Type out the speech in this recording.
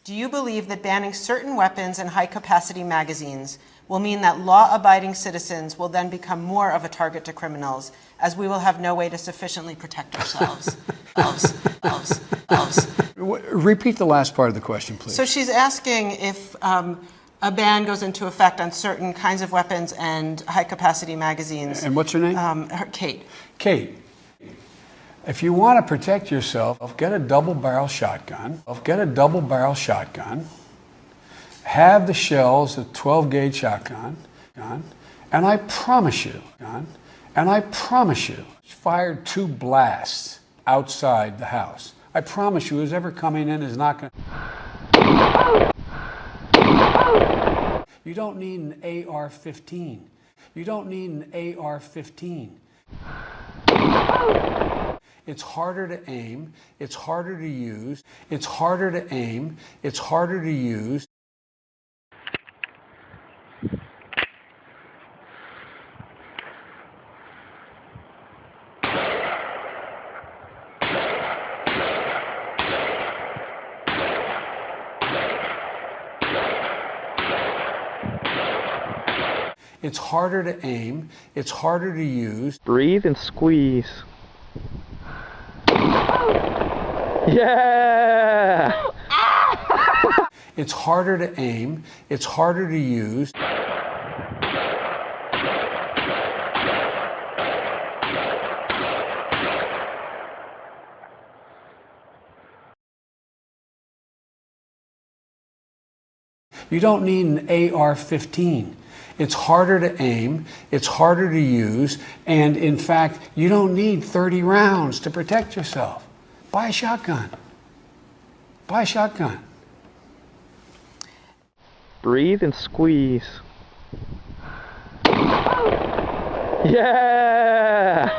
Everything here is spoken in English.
Do you believe that banning certain weapons and high-capacity magazines will mean that law-abiding citizens will then become more of a target to criminals, as we will have no way to sufficiently protect ourselves? Repeat the last part of the question, please. So she's asking if a ban goes into effect on certain kinds of weapons and high-capacity magazines. And what's her name? Kate. Kate. If you want to protect yourself, get a double-barrel shotgun. Have the shells, a 12-gauge shotgun, and I promise you, fired 2 blasts outside the house. I promise you, who's ever coming in is not going to... You don't need an AR-15. You don't need an AR-15. It's harder to aim, it's harder to use, it's harder to aim, it's harder to use. It's harder to aim, it's harder to use. Breathe and squeeze. Yeah! It's harder to aim, it's harder to use. You don't need an AR-15. It's harder to aim, it's harder to use, and in fact, you don't need 30 rounds to protect yourself. Buy a shotgun. Buy a shotgun. Breathe and squeeze. Yeah!